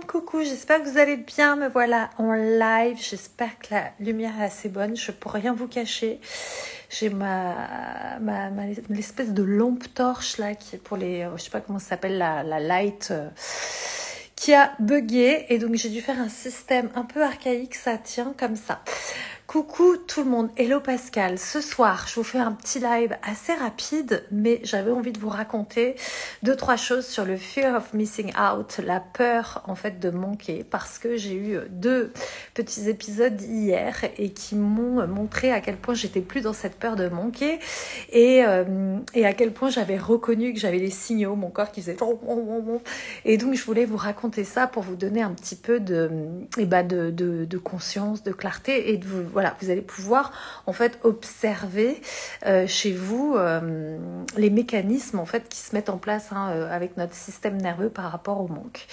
coucou, j'espère que vous allez bien, me voilà en live, j'espère que la lumière est assez bonne, je ne peux rien vous cacher, j'ai l'espèce de lampe torche là, qui est pour les, je sais pas comment ça s'appelle, la light, qui a bugué, et donc j'ai dû faire un système un peu archaïque, ça tient comme ça. Coucou tout le monde, hello Pascal. Ce soir, je vous fais un petit live assez rapide, mais j'avais envie de vous raconter 2-3 choses sur le fear of missing out, la peur en fait de manquer, parce que j'ai eu 2 petits épisodes hier et qui m'ont montré à quel point j'étais plus dans cette peur de manquer et à quel point j'avais reconnu que j'avais les signaux, mon corps qui faisait et donc je voulais vous raconter ça pour vous donner un petit peu de conscience, de clarté et de vous. Voilà, vous allez pouvoir en fait observer chez vous les mécanismes en fait qui se mettent en place avec notre système nerveux par rapport au manque.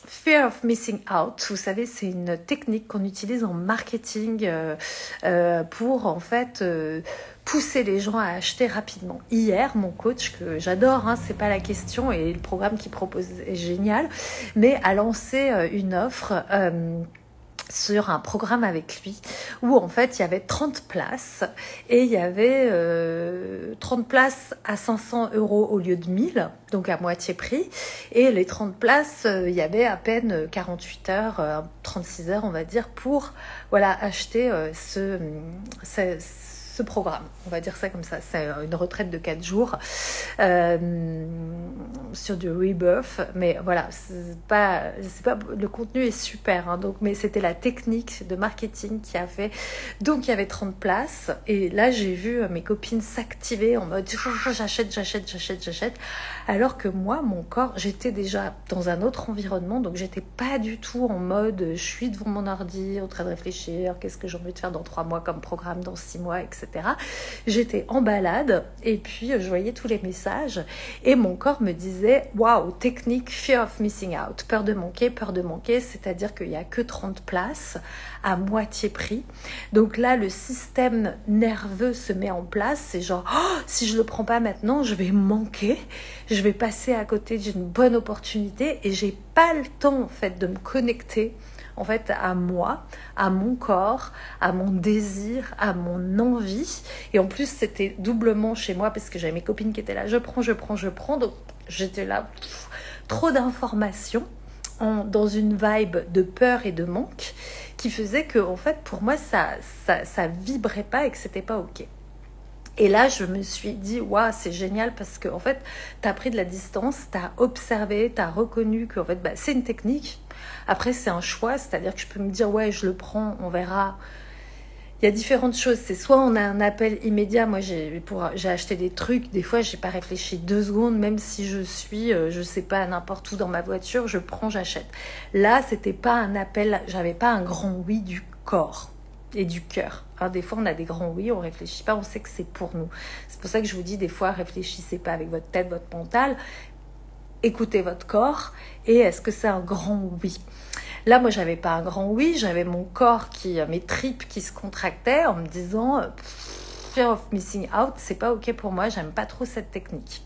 Fear of missing out, vous savez, c'est une technique qu'on utilise en marketing pour en fait pousser les gens à acheter rapidement. Hier, mon coach, que j'adore, c'est pas la question, et le programme qu'il propose est génial, mais a lancé une offre sur un programme avec lui où en fait il y avait 30 places et il y avait 30 places à 500 € au lieu de 1000, donc à moitié prix, et les 30 places il y avait à peine 48 heures, 36 heures on va dire pour acheter ce programme, on va dire ça comme ça. C'est une retraite de 4 jours sur du rebirth, mais voilà, c'est pas le contenu est super, donc, mais c'était la technique de marketing qui a fait. Donc il y avait 30 places et là j'ai vu mes copines s'activer en mode j'achète, alors que moi, mon corps, j'étais déjà dans un autre environnement, donc j'étais pas du tout en mode je suis devant mon ordi en train de réfléchir, qu'est-ce que j'ai envie de faire dans 3 mois comme programme, dans 6 mois, etc. J'étais en balade et puis je voyais tous les messages et mon corps me disait waouh, technique fear of missing out, peur de manquer, c'est-à-dire qu'il n'y a que 30 places à moitié prix. Donc là, le système nerveux se met en place, c'est genre si je le prends pas maintenant, je vais manquer, je vais passer à côté d'une bonne opportunité et j'ai pas le temps en fait de me connecter en fait à moi, à mon corps, à mon désir, à mon envie. Et en plus c'était doublement chez moi parce que j'avais mes copines qui étaient là, je prends, donc j'étais là, trop d'informations dans une vibe de peur et de manque qui faisait que en fait pour moi ça vibrait pas et que c'était pas ok. Et là, je me suis dit, waouh, c'est génial parce que en fait, tu as pris de la distance, tu as observé, tu as reconnu que en fait, c'est une technique. Après, c'est un choix, c'est-à-dire que je peux me dire, ouais, je le prends, on verra. Il y a différentes choses. C'est soit on a un appel immédiat. Moi, j'ai acheté des trucs. Des fois, j'ai pas réfléchi 2 secondes, même si je suis, je sais pas, n'importe où dans ma voiture, je prends, j'achète. Là, c'était pas un appel, j'avais pas un grand oui du corps et du cœur. Alors des fois on a des grands oui, on réfléchit pas, on sait que c'est pour nous. C'est pour ça que je vous dis des fois réfléchissez pas avec votre tête, votre mental, écoutez votre corps et est-ce que c'est un grand oui. Là moi j'avais pas un grand oui, j'avais mon corps mes tripes qui se contractaient en me disant fear of missing out, c'est pas ok pour moi, j'aime pas trop cette technique.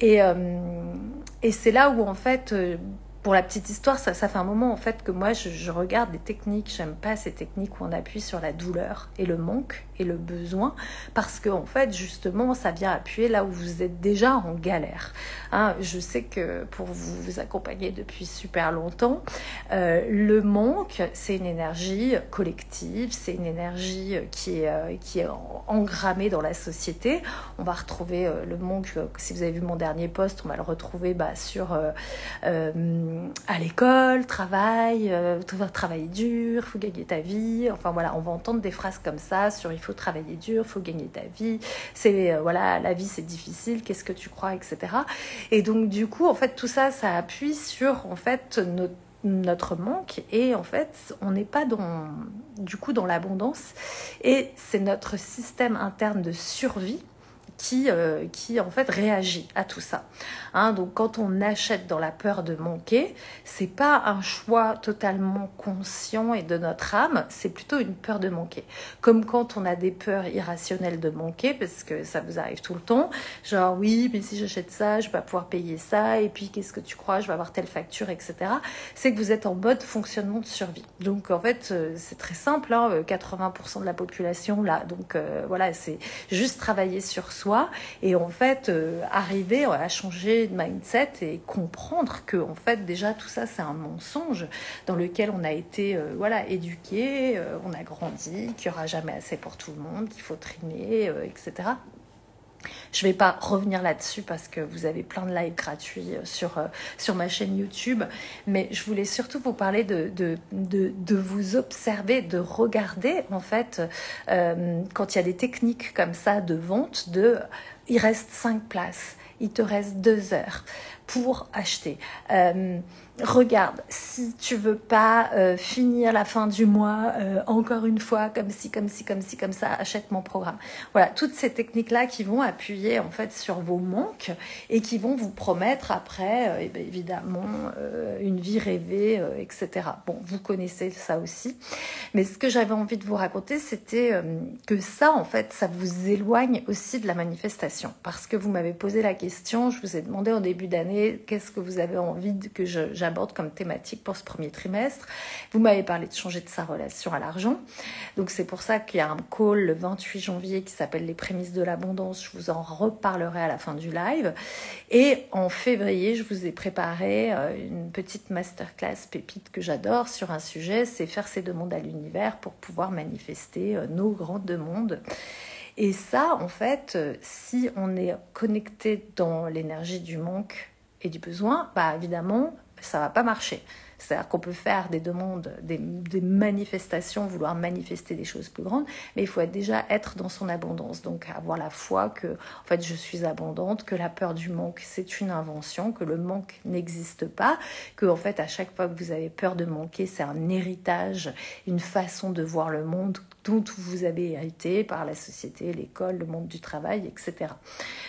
Et c'est là où en fait pour la petite histoire, ça fait un moment en fait que moi je regarde des techniques, j'aime pas ces techniques où on appuie sur la douleur et le manque et le besoin, parce que en fait justement ça vient appuyer là où vous êtes déjà en galère. Je sais que pour vous accompagner depuis super longtemps, le manque c'est une énergie collective, c'est une énergie qui est engrammée dans la société. On va retrouver le manque, si vous avez vu mon dernier post, on va le retrouver sur à l'école, travail, travailler dur, faut gagner ta vie. Enfin voilà, on va entendre des phrases comme ça sur il faut travailler dur, faut gagner ta vie. C'est la vie c'est difficile, qu'est-ce que tu crois, etc. Et donc du coup en fait tout ça, ça appuie sur en fait notre manque et en fait on n'est pas dans l'abondance et c'est notre système interne de survie qui en fait réagit à tout ça. Hein, donc quand on achète dans la peur de manquer, c'est pas un choix totalement conscient et de notre âme, c'est plutôt une peur de manquer. Comme quand on a des peurs irrationnelles de manquer, parce que ça vous arrive tout le temps, genre oui, mais si j'achète ça, je vais pas pouvoir payer ça, et puis qu'est-ce que tu crois, je vais avoir telle facture, etc. C'est que vous êtes en mode fonctionnement de survie. Donc en fait, c'est très simple, hein, 80% de la population là, donc voilà, c'est juste travailler sur soi et en fait arriver à changer de mindset et comprendre que en fait déjà tout ça c'est un mensonge dans lequel on a été voilà éduqué, on a grandi, qu'il n'y aura jamais assez pour tout le monde, qu'il faut trimer, etc. Je ne vais pas revenir là-dessus parce que vous avez plein de lives gratuits sur ma chaîne YouTube, mais je voulais surtout vous parler de vous observer, de regarder en fait quand il y a des techniques comme ça de vente, il reste 5 places, il te reste 2 heures pour acheter. Regarde, si tu veux pas finir la fin du mois encore une fois comme ci, comme ci, comme ci, comme ça, achète mon programme. Voilà, toutes ces techniques-là qui vont appuyer en fait sur vos manques et qui vont vous promettre après, évidemment, une vie rêvée, etc. Bon, vous connaissez ça aussi. Mais ce que j'avais envie de vous raconter, c'était que ça, en fait, ça vous éloigne aussi de la manifestation. Parce que vous m'avez posé la question, je vous ai demandé en début d'année, qu'est-ce que vous avez envie que j'aborde comme thématique pour ce premier trimestre. Vous m'avez parlé de changer de sa relation à l'argent. Donc c'est pour ça qu'il y a un call le 28 janvier qui s'appelle les prémices de l'abondance. Je vous en reparlerai à la fin du live. Et en février, je vous ai préparé une petite masterclass pépite que j'adore sur un sujet, c'est faire ses demandes à l'univers pour pouvoir manifester nos grands demandes. Et ça, en fait, si on est connecté dans l'énergie du manque et du besoin, bah évidemment, ça va pas marcher. C'est-à-dire qu'on peut faire des demandes, des manifestations, vouloir manifester des choses plus grandes, mais il faut déjà être dans son abondance. Donc avoir la foi que, en fait, je suis abondante, que la peur du manque, c'est une invention, que le manque n'existe pas, que, en fait, à chaque fois que vous avez peur de manquer, c'est un héritage, une façon de voir le monde dont vous avez hérité par la société, l'école, le monde du travail, etc.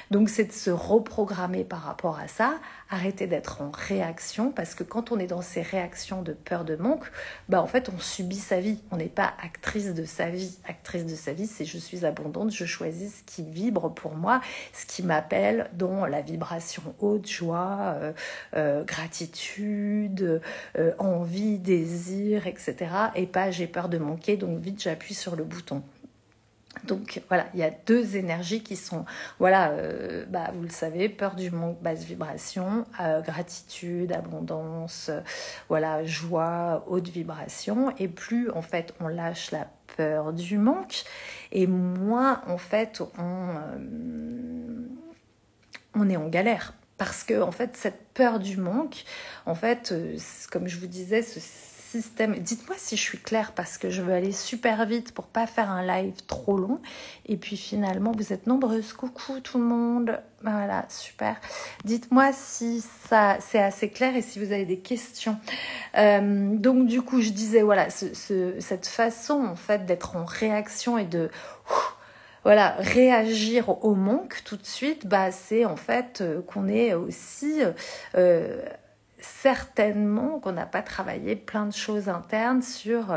Donc c'est de se reprogrammer par rapport à ça, arrêter d'être en réaction, parce que quand on est dans ces réactions de peur de manque, bah en fait on subit sa vie, on n'est pas actrice de sa vie. Actrice de sa vie, c'est je suis abondante, je choisis ce qui vibre pour moi, ce qui m'appelle dans la vibration haute, joie, gratitude, envie, désir, etc. Et pas j'ai peur de manquer, donc vite j'appuie sur le bouton. Donc voilà, il y a 2 énergies qui sont, voilà, vous le savez, peur du manque, basse vibration, gratitude, abondance, voilà, joie, haute vibration. Et plus en fait on lâche la peur du manque, et moins en fait on est en galère. Parce que en fait cette peur du manque, en fait, comme je vous disais, ce système. Dites-moi si je suis claire parce que je veux aller super vite pour pas faire un live trop long. Et puis finalement, vous êtes nombreuses. Coucou tout le monde. Voilà, super. Dites-moi si ça c'est assez clair et si vous avez des questions. Donc du coup, je disais voilà, cette façon en fait d'être en réaction et de voilà, réagir au manque tout de suite, c'est en fait qu'on est aussi certainement qu'on n'a pas travaillé plein de choses internes sur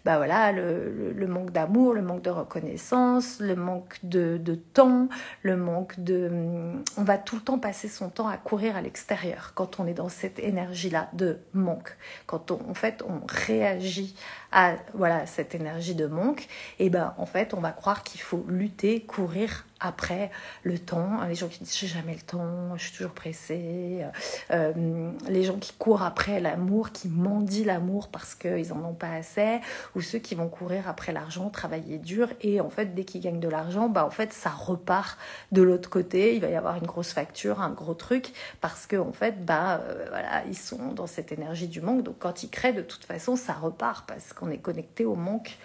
voilà, le manque d'amour, le manque de reconnaissance, le manque de temps, le manque de... On va tout le temps passer son temps à courir à l'extérieur quand on est dans cette énergie-là de manque. Quand en fait, on réagit à voilà, cette énergie de manque, et en fait, on va croire qu'il faut lutter, courir après le temps. Les gens qui disent j'ai jamais le temps, je suis toujours pressée, les gens qui courent après l'amour, qui mendient l'amour parce qu'ils en ont pas assez, ou ceux qui vont courir après l'argent, travailler dur, et en fait dès qu'ils gagnent de l'argent, en fait ça repart de l'autre côté, il va y avoir une grosse facture, un gros truc, parce que en fait voilà, ils sont dans cette énergie du manque, donc quand ils créent, de toute façon ça repart parce qu'on est connecté au manque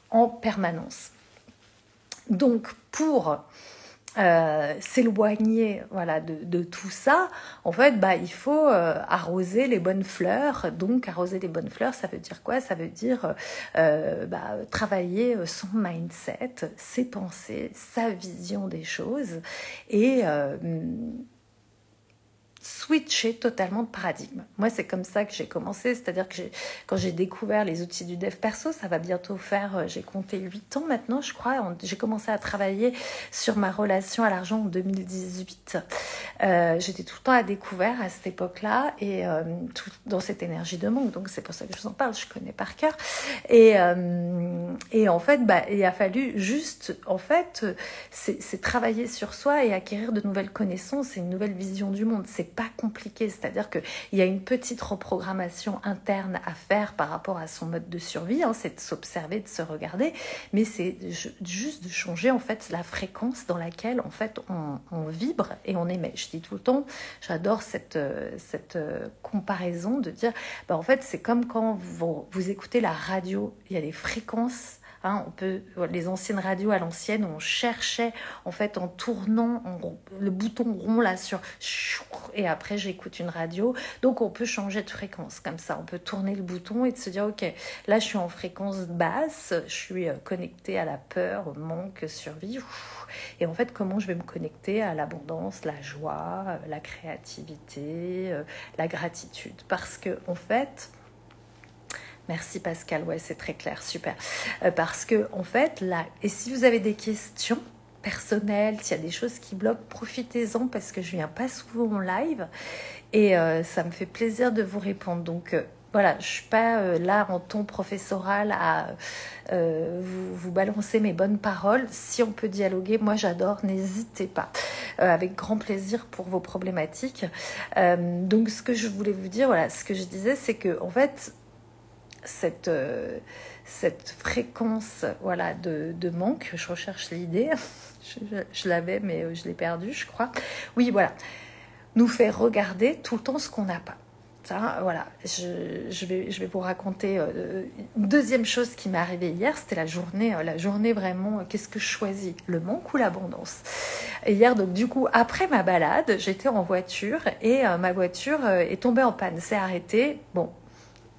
en permanence. Donc pour s'éloigner voilà, de tout ça, en fait, il faut arroser les bonnes fleurs. Donc, arroser les bonnes fleurs, ça veut dire quoi? Ça veut dire travailler son mindset, ses pensées, sa vision des choses et switcher totalement de paradigme. Moi, c'est comme ça que j'ai commencé, c'est-à-dire que quand j'ai découvert les outils du dev perso, ça va bientôt faire, j'ai compté 8 ans maintenant, je crois, j'ai commencé à travailler sur ma relation à l'argent en 2018. J'étais tout le temps à découvert à cette époque-là, et tout dans cette énergie de manque, donc c'est pour ça que je vous en parle, je connais par cœur. Et en fait, il a fallu juste, en fait, c'est travailler sur soi et acquérir de nouvelles connaissances et une nouvelle vision du monde. C'est pas compliqué, c'est-à-dire qu'il y a une petite reprogrammation interne à faire par rapport à son mode de survie, c'est de s'observer, de se regarder, mais c'est juste de changer en fait la fréquence dans laquelle en fait on vibre et on émet. Je dis tout le temps, j'adore cette comparaison de dire, en fait c'est comme quand vous écoutez la radio, il y a des fréquences. Les anciennes radios à l'ancienne, on cherchait en fait en tournant le bouton rond là sur, et après j'écoute une radio, donc on peut changer de fréquence comme ça, on peut tourner le bouton et de se dire ok, là je suis en fréquence basse, je suis connectée à la peur, au manque, survie, et en fait comment je vais me connecter à l'abondance, la joie, la créativité, la gratitude, parce que en fait merci Pascal, ouais c'est très clair, super. Parce que en fait, là, et si vous avez des questions personnelles, s'il y a des choses qui bloquent, profitez-en parce que je viens pas souvent en live et ça me fait plaisir de vous répondre. Donc voilà, je suis pas là en ton professoral à vous balancer mes bonnes paroles. Si on peut dialoguer, moi j'adore, n'hésitez pas. Avec grand plaisir pour vos problématiques. Donc ce que je voulais vous dire, voilà, ce que je disais, c'est que en fait, cette fréquence voilà, de manque, je recherche l'idée, je l'avais mais je l'ai perdue je crois, oui voilà, nous fait regarder tout le temps ce qu'on n'a pas. Ça, voilà, je vais vous raconter une deuxième chose qui m'est arrivée hier, c'était la journée vraiment, qu'est-ce que je choisis, le manque ou l'abondance? Et hier, donc du coup, après ma balade, j'étais en voiture et ma voiture est tombée en panne, s'est arrêtée, bon,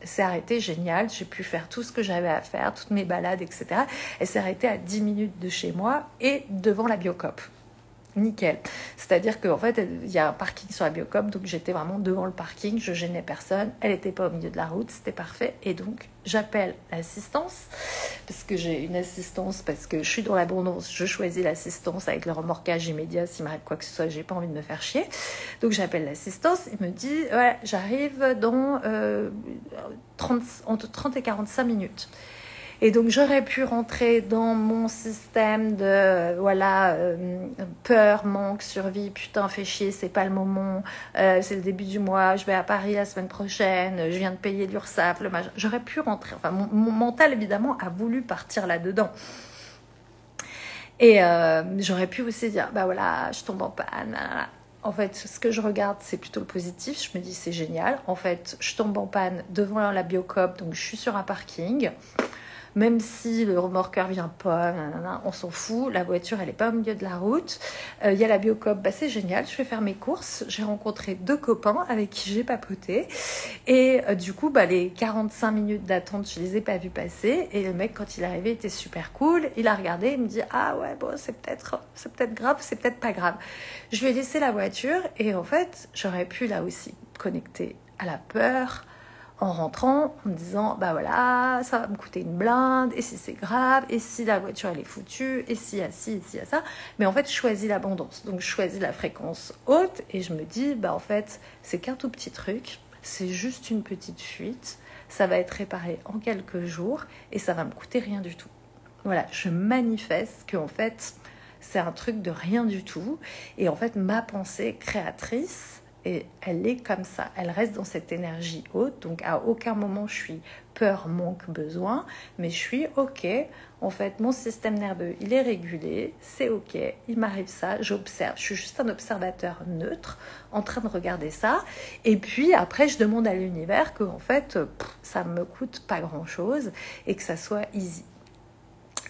c'est arrêté, génial, j'ai pu faire tout ce que j'avais à faire, toutes mes balades, etc. Elle s'est arrêtée à 10 minutes de chez moi et devant la Biocoop. Nickel. C'est-à-dire qu'en fait, il y a un parking sur la Biocoop, donc j'étais vraiment devant le parking, je gênais personne, elle n'était pas au milieu de la route, c'était parfait. Et donc, j'appelle l'assistance, parce que j'ai une assistance, parce que je suis dans l'abondance, je choisis l'assistance avec le remorquage immédiat, s'il m'arrive quoi que ce soit, j'ai pas envie de me faire chier. Donc, j'appelle l'assistance, il me dit, ouais, j'arrive dans entre 30 et 45 minutes. Et donc, j'aurais pu rentrer dans mon système de, peur, manque, survie, putain, fais chier, c'est pas le moment, c'est le début du mois, je vais à Paris la semaine prochaine, je viens de payer l'URSSAF, j'aurais pu rentrer. Enfin, mon mental, évidemment, a voulu partir là-dedans. Et j'aurais pu aussi dire, je tombe en panne, En fait, ce que je regarde, c'est plutôt le positif. Je me dis, c'est génial. En fait, je tombe en panne devant la Biocoop, donc je suis sur un parking. Même si le remorqueur vient pas, on s'en fout. La voiture, elle est pas au milieu de la route. Il y a la Biocoop, c'est génial. Je vais faire mes courses. J'ai rencontré 2 copains avec qui j'ai papoté. Et du coup, les 45 minutes d'attente, je les ai pas vus passer. Et le mec, quand il est arrivé, était super cool. Il a regardé, il me dit, ah ouais, bon, c'est peut-être grave, c'est peut-être pas grave. Je lui ai laissé la voiture et en fait, j'aurais pu là aussi connecter à la peur, en rentrant, en me disant, ça va me coûter une blinde, et si c'est grave, et si la voiture elle est foutue, et si y a ci, et si y a ça. Mais en fait, je choisis l'abondance. Donc, je choisis la fréquence haute, et je me dis, en fait, c'est qu'un tout petit truc, c'est juste une petite fuite, ça va être réparé en quelques jours, et ça va me coûter rien du tout. Voilà, je manifeste qu'en fait, c'est un truc de rien du tout, et en fait, ma pensée créatrice, et elle est comme ça, elle reste dans cette énergie haute, donc à aucun moment je suis peur, manque, besoin, mais je suis ok, en fait mon système nerveux il est régulé, c'est ok, il m'arrive ça, j'observe, je suis juste un observateur neutre en train de regarder ça, et puis après je demande à l'univers que en fait ça me coûte pas grand chose et que ça soit easy.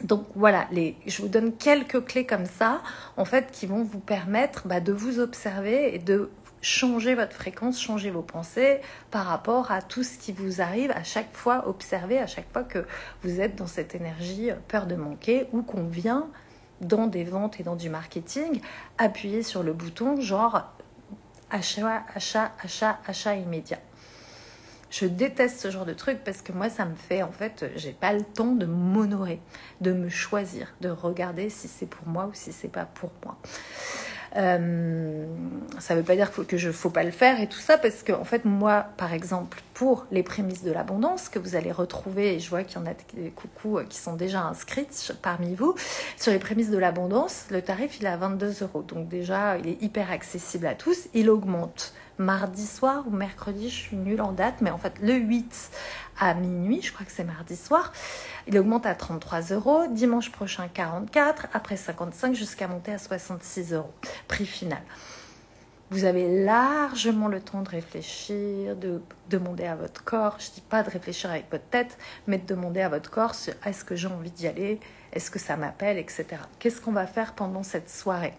Donc voilà, je vous donne quelques clés comme ça, en fait, qui vont vous permettre de vous observer et de changer votre fréquence, changer vos pensées par rapport à tout ce qui vous arrive à chaque fois. Observez à chaque fois que vous êtes dans cette énergie peur de manquer ou qu'on vient dans des ventes et dans du marketing, appuyer sur le bouton genre achat, achat, achat, achat immédiat. Je déteste ce genre de truc parce que moi, ça me fait, en fait, j'ai pas le temps de m'honorer, de me choisir, de regarder si c'est pour moi ou si c'est pas pour moi. Ça veut pas dire faut pas le faire et tout ça, parce que en fait moi par exemple pour les prémices de l'abondance que vous allez retrouver, et je vois qu'il y en a des coucous qui sont déjà inscrites parmi vous, sur les prémices de l'abondance, le tarif il est à 22 €, donc déjà il est hyper accessible à tous. Il augmente mardi soir ou mercredi, je suis nulle en date, mais en fait le 8 à minuit, je crois que c'est mardi soir, il augmente à 33 €, dimanche prochain 44, après 55 jusqu'à monter à 66 €, prix final. Vous avez largement le temps de réfléchir, de demander à votre corps, je ne dis pas de réfléchir avec votre tête, mais de demander à votre corps, est-ce que j'ai envie d'y aller, est-ce que ça m'appelle, etc. Qu'est-ce qu'on va faire pendant cette soirée ?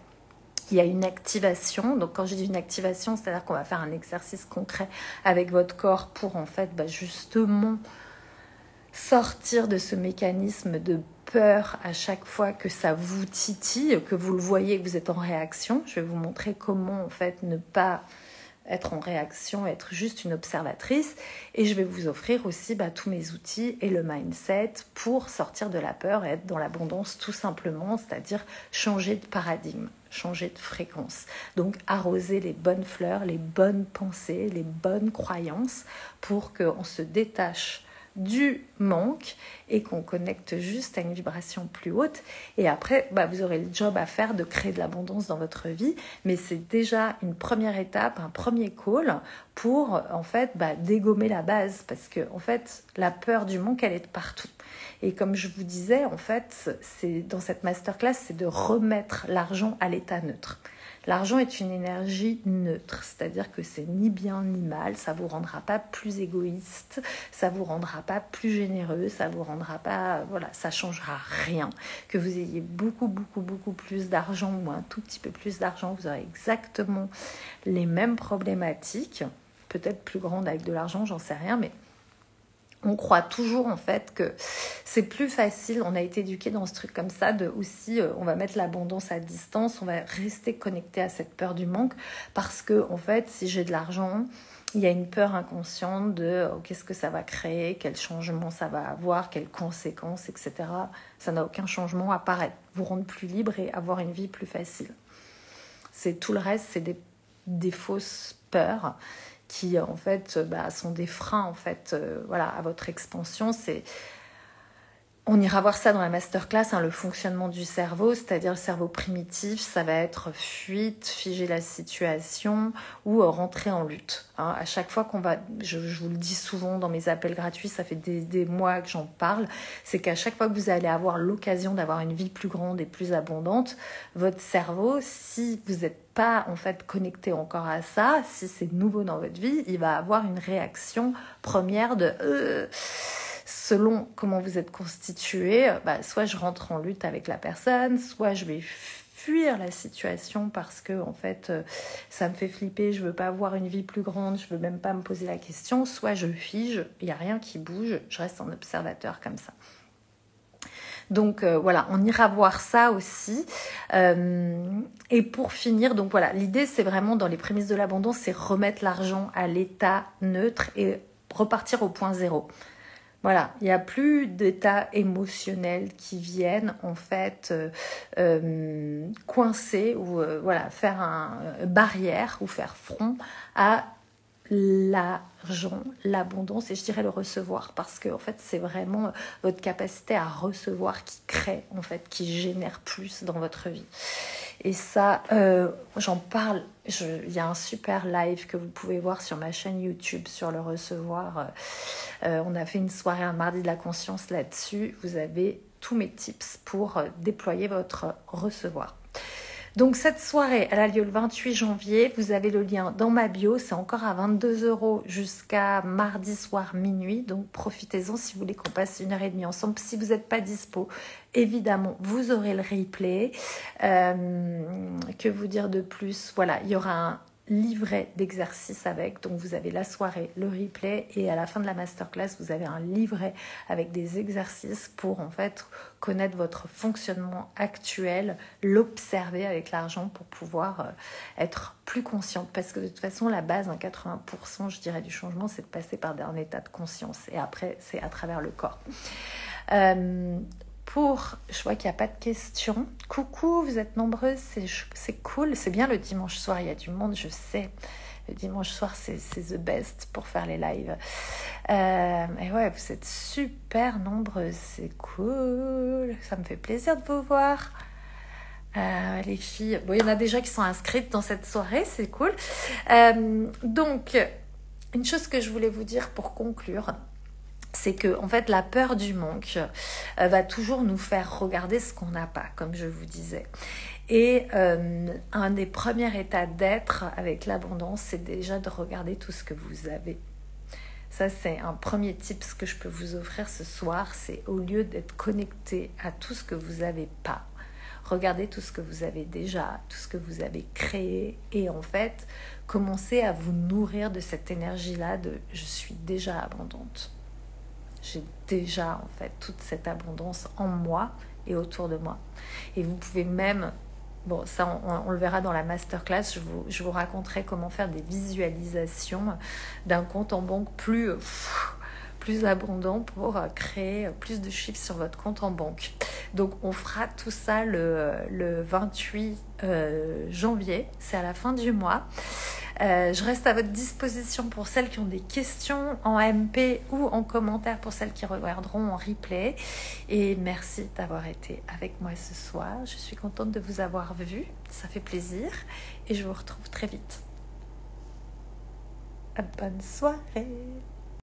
Il y a une activation, donc quand je dis une activation, c'est-à-dire qu'on va faire un exercice concret avec votre corps pour en fait justement sortir de ce mécanisme de peur à chaque fois que ça vous titille, que vous le voyez, que vous êtes en réaction. Je vais vous montrer comment en fait ne pas être en réaction, être juste une observatrice, et je vais vous offrir aussi tous mes outils et le mindset pour sortir de la peur et être dans l'abondance tout simplement, c'est-à-dire changer de paradigme, changer de fréquence. Donc arroser les bonnes fleurs, les bonnes pensées, les bonnes croyances pour qu'on se détache du manque et qu'on connecte juste à une vibration plus haute. Et après, vous aurez le job à faire de créer de l'abondance dans votre vie, mais c'est déjà une première étape, un premier call pour en fait dégommer la base, parce que en fait la peur du manque elle est de partout. Et comme je vous disais, en fait, c'est dans cette masterclass, c'est de remettre l'argent à l'état neutre. L'argent est une énergie neutre, c'est-à-dire que c'est ni bien ni mal, ça vous rendra pas plus égoïste, ça vous rendra pas plus généreux, ça vous rendra pas, ça changera rien. Que vous ayez beaucoup plus d'argent ou un tout petit peu plus d'argent, vous aurez exactement les mêmes problématiques, peut-être plus grandes avec de l'argent, j'en sais rien, mais on croit toujours en fait que c'est plus facile, on a été éduqué dans ce truc comme ça, de aussi on va mettre l'abondance à distance, on va rester connecté à cette peur du manque, parce que en fait si j'ai de l'argent, il y a une peur inconsciente de qu'est-ce que ça va créer, quel changement ça va avoir, quelles conséquences, etc. Ça n'a aucun changement à part vous rendre plus libre et avoir une vie plus facile. C'est tout le reste, c'est des fausses peurs qui en fait sont des freins en fait à votre expansion. On ira voir ça dans la masterclass, le fonctionnement du cerveau, c'est-à-dire le cerveau primitif, ça va être fuite, figer la situation ou rentrer en lutte. À chaque fois qu'on va, je vous le dis souvent dans mes appels gratuits, ça fait des mois que j'en parle, c'est qu'à chaque fois que vous allez avoir l'occasion d'avoir une vie plus grande et plus abondante, votre cerveau, si vous n'êtes pas en fait connecté encore à ça, si c'est nouveau dans votre vie, il va avoir une réaction première de selon comment vous êtes constitué, soit je rentre en lutte avec la personne, soit je vais fuir la situation parce que en fait ça me fait flipper, je veux pas avoir une vie plus grande, je veux même pas me poser la question, soit je fige, il y a rien qui bouge, je reste en observateur comme ça. Donc on ira voir ça aussi. Et pour finir, donc l'idée c'est vraiment dans les prémices de l'abondance, c'est remettre l'argent à l'état neutre et repartir au point zéro. Il n'y a plus d'états émotionnels qui viennent en fait coincer ou faire une barrière ou faire front à l'argent, l'abondance, et je dirais le recevoir, parce que en fait c'est vraiment votre capacité à recevoir qui crée en fait, qui génère plus dans votre vie. Et ça, j'en parle, il y a un super live que vous pouvez voir sur ma chaîne YouTube sur le recevoir. On a fait une soirée un mardi de la conscience là-dessus. Vous avez tous mes tips pour déployer votre recevoir. Donc cette soirée, elle a lieu le 28 janvier. Vous avez le lien dans ma bio. C'est encore à 22 € jusqu'à mardi soir minuit. Donc profitez-en si vous voulez qu'on passe 1h30 ensemble. Si vous n'êtes pas dispo, évidemment, vous aurez le replay. Que vous dire de plus? Voilà, il y aura un livret d'exercices avec, donc vous avez la soirée, le replay, et à la fin de la masterclass vous avez un livret avec des exercices pour en fait connaître votre fonctionnement actuel, l'observer avec l'argent pour pouvoir être plus consciente, parce que de toute façon la base, 80% je dirais du changement, c'est de passer par un état de conscience, et après c'est à travers le corps. Je vois qu'il n'y a pas de questions. Coucou, vous êtes nombreuses, c'est cool. C'est bien le dimanche soir, il y a du monde, je sais. Le dimanche soir, c'est the best pour faire les lives. Et ouais, vous êtes super nombreuses, c'est cool. Ça me fait plaisir de vous voir. Les filles, bon, il y en a déjà qui sont inscrites dans cette soirée, c'est cool. Donc, une chose que je voulais vous dire pour conclure, c'est que en fait la peur du manque va toujours nous faire regarder ce qu'on n'a pas, comme je vous disais. Et un des premiers états d'être avec l'abondance, c'est déjà de regarder tout ce que vous avez. Ça, c'est un premier tip que je peux vous offrir ce soir, c'est au lieu d'être connecté à tout ce que vous n'avez pas, regardez tout ce que vous avez déjà, tout ce que vous avez créé, et en fait, commencez à vous nourrir de cette énergie-là de « je suis déjà abondante ». J'ai déjà en fait toute cette abondance en moi et autour de moi. Et vous pouvez même, bon ça on le verra dans la masterclass, je vous raconterai comment faire des visualisations d'un compte en banque plus abondant pour créer plus de chiffres sur votre compte en banque. Donc on fera tout ça le 28 janvier, c'est à la fin du mois. Je reste à votre disposition pour celles qui ont des questions en MP ou en commentaire pour celles qui regarderont en replay. Et merci d'avoir été avec moi ce soir. Je suis contente de vous avoir vu. Ça fait plaisir. Et je vous retrouve très vite. Bonne soirée.